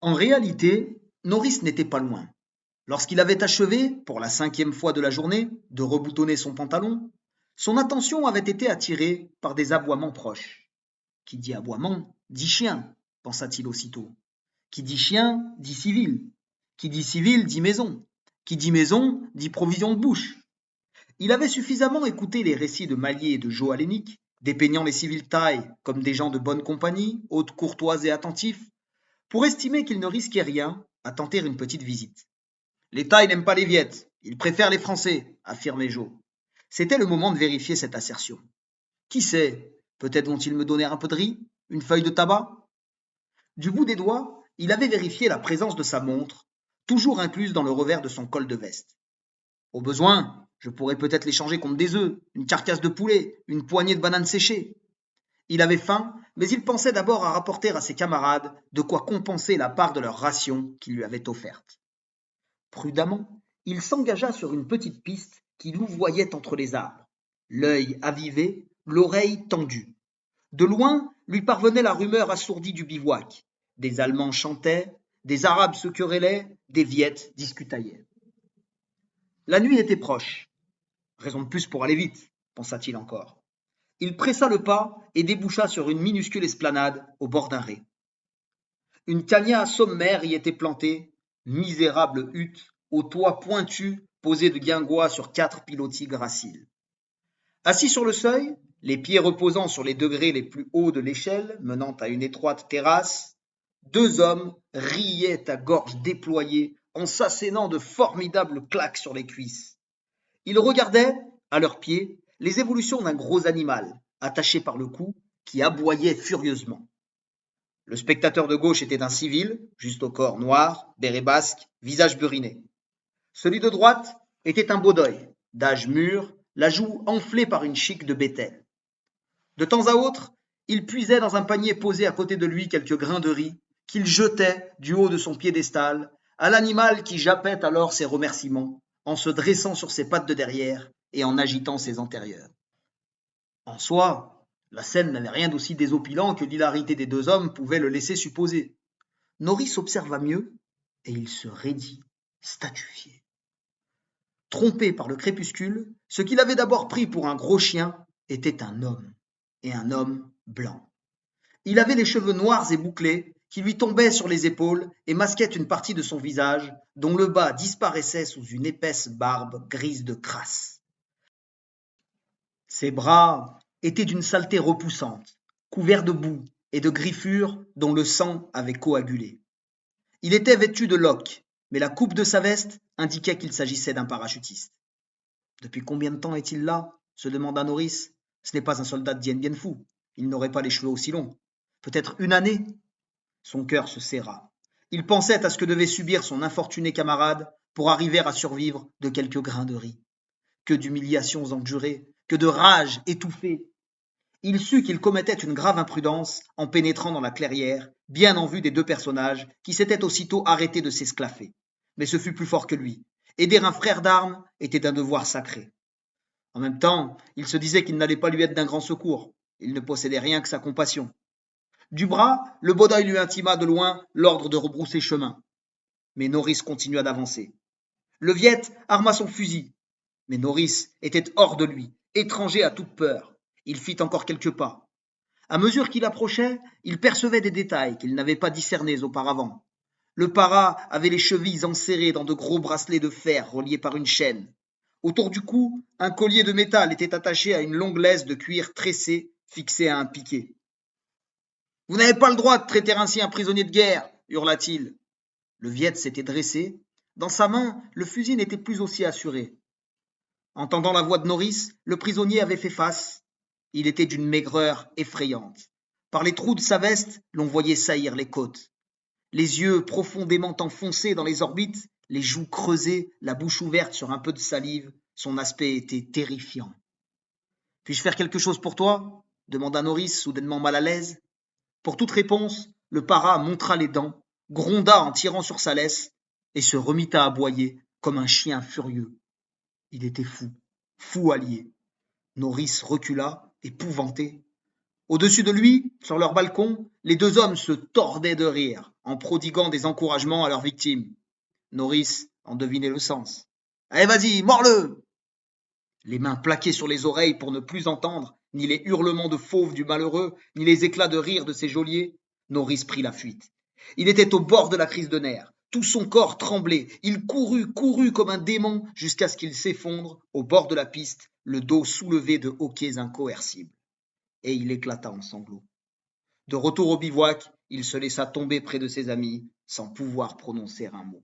En réalité, Norris n'était pas loin. Lorsqu'il avait achevé, pour la 5e fois de la journée, de reboutonner son pantalon, son attention avait été attirée par des aboiements proches. Qui dit aboiement, dit chien, pensa-t-il aussitôt. Qui dit chien, dit civil. Qui dit civil, dit maison. Qui dit maison, dit provision de bouche. Il avait suffisamment écouté les récits de Malier et de Joe Alénic, dépeignant les civils tailles comme des gens de bonne compagnie, hôtes courtois et attentifs, pour estimer qu'il ne risquait rien à tenter une petite visite. Les Thaïs n'aiment pas les Viettes, ils préfèrent les Français, affirmait Joe. C'était le moment de vérifier cette assertion. Qui sait, peut-être vont-ils me donner un peu de riz, une feuille de tabac? Du bout des doigts, il avait vérifié la présence de sa montre, toujours incluse dans le revers de son col de veste. Au besoin, je pourrais peut-être l'échanger contre des œufs, une carcasse de poulet, une poignée de bananes séchées. Il avait faim, mais il pensait d'abord à rapporter à ses camarades de quoi compenser la part de leur ration qu'il lui avait offerte. Prudemment, il s'engagea sur une petite piste qui louvoyait entre les arbres, l'œil avivé, l'oreille tendue. De loin lui parvenait la rumeur assourdie du bivouac. Des Allemands chantaient, des Arabes se querellaient, des Viettes discutaillaient. La nuit était proche. Raison de plus pour aller vite, pensa-t-il encore. Il pressa le pas et déboucha sur une minuscule esplanade au bord d'un ré. Une cagnea sommaire y était plantée, misérable hutte, au toit pointu, posé de guingois sur 4 pilotis graciles. Assis sur le seuil, les pieds reposant sur les degrés les plus hauts de l'échelle menant à une étroite terrasse, 2 hommes riaient à gorge déployée en s'assénant de formidables claques sur les cuisses. Ils regardaient, à leurs pieds, les évolutions d'un gros animal, attaché par le cou, qui aboyait furieusement. Le spectateur de gauche était un civil, juste au corps noir, béret basque, visage buriné. Celui de droite était un beau-d'œil, d'âge mûr, la joue enflée par une chique de bétel. De temps à autre, il puisait dans un panier posé à côté de lui quelques grains de riz, qu'il jetait du haut de son piédestal à l'animal qui jappait alors ses remerciements, en se dressant sur ses pattes de derrière et en agitant ses antérieures. En soi, la scène n'avait rien d'aussi désopilant que l'hilarité des 2 hommes pouvait le laisser supposer. Norris observa mieux, et il se raidit, statufié. Trompé par le crépuscule, ce qu'il avait d'abord pris pour un gros chien était un homme, et un homme blanc. Il avait les cheveux noirs et bouclés qui lui tombaient sur les épaules et masquaient une partie de son visage dont le bas disparaissait sous une épaisse barbe grise de crasse. Ses bras étaient d'une saleté repoussante, couverts de boue et de griffures dont le sang avait coagulé. Il était vêtu de loques, mais la coupe de sa veste indiquait qu'il s'agissait d'un parachutiste. Depuis combien de temps est-il là? Se demanda Norris. Ce n'est pas un soldat de Dien Bien Phu. Il n'aurait pas les cheveux aussi longs. Peut-être une année? Son cœur se serra. Il pensait à ce que devait subir son infortuné camarade pour arriver à survivre de quelques grains de riz. Que d'humiliations endurées, que de rage étouffée. Il sut qu'il commettait une grave imprudence en pénétrant dans la clairière, bien en vue des 2 personnages qui s'étaient aussitôt arrêtés de s'esclaffer. Mais ce fut plus fort que lui. Aider un frère d'armes était un devoir sacré. En même temps, il se disait qu'il n'allait pas lui être d'un grand secours. Il ne possédait rien que sa compassion. Du bras, le Bodeuil lui intima de loin l'ordre de rebrousser chemin. Mais Norris continua d'avancer. Le Viet arma son fusil. Mais Norris était hors de lui, étranger à toute peur. Il fit encore quelques pas. À mesure qu'il approchait, il percevait des détails qu'il n'avait pas discernés auparavant. Le para avait les chevilles enserrées dans de gros bracelets de fer reliés par une chaîne. Autour du cou, un collier de métal était attaché à une longue laisse de cuir tressé fixée à un piquet. « Vous n'avez pas le droit de traiter ainsi un prisonnier de guerre !» hurla-t-il. Le Viet s'était dressé. Dans sa main, le fusil n'était plus aussi assuré. Entendant la voix de Norris, le prisonnier avait fait face. Il était d'une maigreur effrayante. Par les trous de sa veste, l'on voyait saillir les côtes. Les yeux profondément enfoncés dans les orbites, les joues creusées, la bouche ouverte sur un peu de salive, son aspect était terrifiant. « Puis-je faire quelque chose pour toi ?» demanda Norris, soudainement mal à l'aise. Pour toute réponse, le para montra les dents, gronda en tirant sur sa laisse et se remit à aboyer comme un chien furieux. Il était fou, fou allié. Norris recula, épouvanté. Au-dessus de lui, sur leur balcon, les 2 hommes se tordaient de rire en prodiguant des encouragements à leurs victimes. Norris en devinait le sens. Allez, vas-y, mords-le! Les mains plaquées sur les oreilles pour ne plus entendre ni les hurlements de fauve du malheureux, ni les éclats de rire de ses geôliers, Norris prit la fuite. Il était au bord de la crise de nerfs. Tout son corps tremblait. Il courut comme un démon jusqu'à ce qu'il s'effondre au bord de la piste, le dos soulevé de hoquets incoercibles. Et il éclata en sanglots. De retour au bivouac, il se laissa tomber près de ses amis sans pouvoir prononcer un mot.